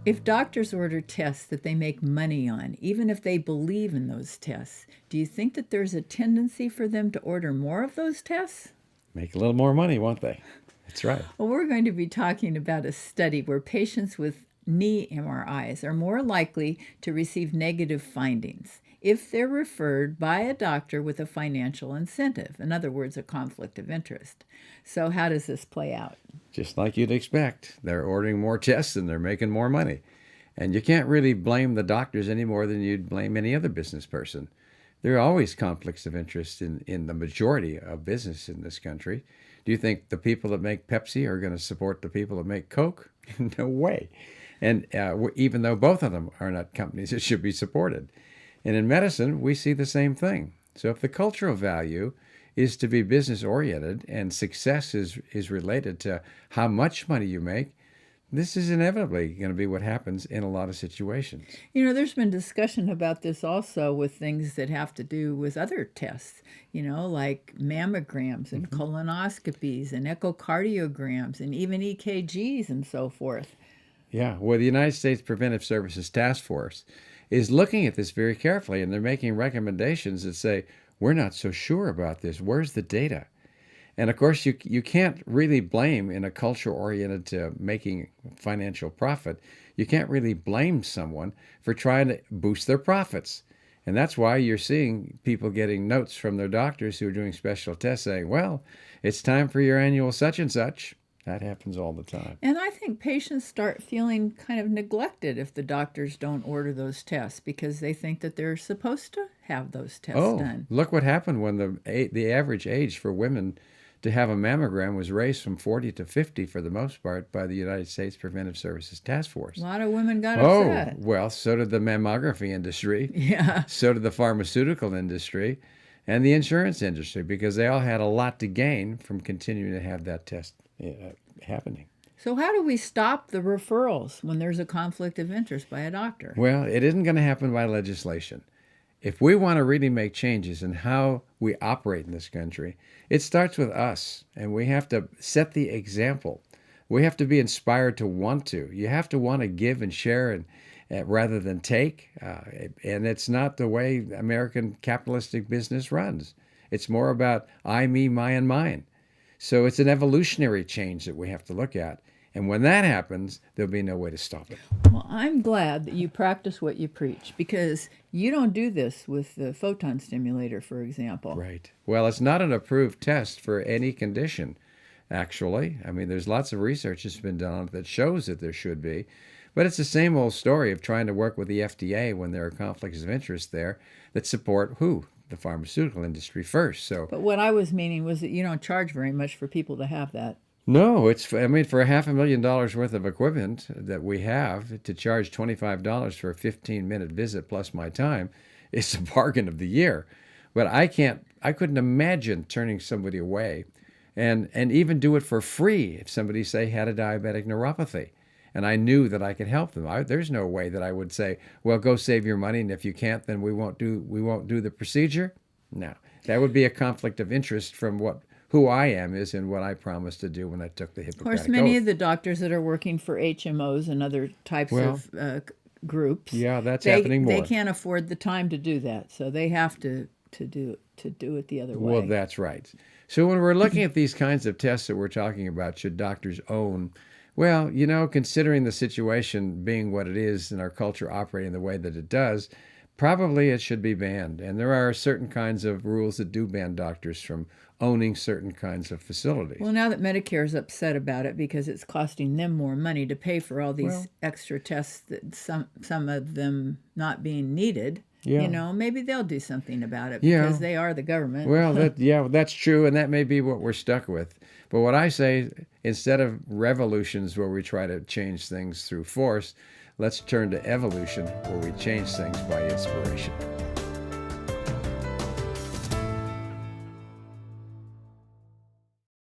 If doctors order tests that they make money on, even if they believe in those tests, do you think that there's a tendency for them to order more of those tests? Make a little more money, won't they? That's right. Well, we're going to be talking about a study where patients with knee MRIs are more likely to receive negative findings if they're referred by a doctor with a financial incentive, in other words, a conflict of interest. So, how does this play out? Just like you'd expect. They're ordering more tests and they're making more money. And you can't really blame the doctors any more than you'd blame any other business person. There are always conflicts of interest in the majority of business in this country. Do you think the people that make Pepsi are going to support the people that make Coke? No way. And even though both of them are not companies that should be supported. And in medicine, we see the same thing. So if the cultural value is to be business oriented and success is related to how much money you make, this is inevitably going to be what happens in a lot of situations. You know, there's been discussion about this also with things that have to do with other tests, like mammograms and colonoscopies and echocardiograms and even EKGs and so forth. Yeah, well, the United States Preventive Services Task Force is looking at this very carefully, and they're making recommendations that say, we're not so sure about this. Where's the data? And of course, you can't really blame, in a culture oriented to making financial profit, you can't really blame someone for trying to boost their profits. And that's why you're seeing people getting notes from their doctors who are doing special tests saying, well, it's time for your annual such and such. That happens all the time. And I think patients start feeling kind of neglected if the doctors don't order those tests because they think that they're supposed to have those tests done. Look what happened when the average age for women to have a mammogram was raised from 40 to 50 for the most part by the United States Preventive Services Task Force. A lot of women got upset. Well, so did the mammography industry. Yeah. So did the pharmaceutical industry and the insurance industry, because they all had a lot to gain from continuing to have that test happening. So how do we stop the referrals when there's a conflict of interest by a doctor? Well, it isn't going to happen by legislation. If we want to really make changes in how we operate in this country, it starts with us, and we have to set the example. We have to be inspired to want to. You have to want to give and share and rather than take. And it's not the way American capitalistic business runs. It's more about I, me, my, and mine. So it's an evolutionary change that we have to look at. And when that happens, there'll be no way to stop it. Well, I'm glad that you practice what you preach, because you don't do this with the photon stimulator, for example. Right. Well, it's not an approved test for any condition, actually. I mean, there's lots of research that's been done on it that shows that there should be. But it's the same old story of trying to work with the FDA when there are conflicts of interest there that support who? The pharmaceutical industry first. So, But what I was meaning was that you don't charge very much for people to have that. no, for $500,000 worth of equipment that we have, to charge $25 for a 15-minute visit plus my time, it's a bargain of the year. But I couldn't imagine turning somebody away and even do it for free if somebody, say, had a diabetic neuropathy and I knew that I could help them. There's no way that I would say, well, go save your money, and if you can't, then we won't do the procedure. No, that would be a conflict of interest from who I am is and what I promised to do when I took the Hippocratic Of course, many Oath. of the doctors that are working for HMOs and other types of groups, Yeah, that's happening more. They can't afford the time to do that, so they have to do it the other way. Well, that's right. So when we're looking at these kinds of tests that we're talking about, should doctors own? Well, considering the situation being what it is and our culture operating the way that it does, probably it should be banned. And there are certain kinds of rules that do ban doctors from owning certain kinds of facilities. Well, now that Medicare is upset about it because it's costing them more money to pay for all these extra tests, that some of them not being needed, maybe they'll do something about it because they are the government. Well, that's true, and that may be what we're stuck with. But what I say, instead of revolutions where we try to change things through force, let's turn to evolution where we change things by inspiration.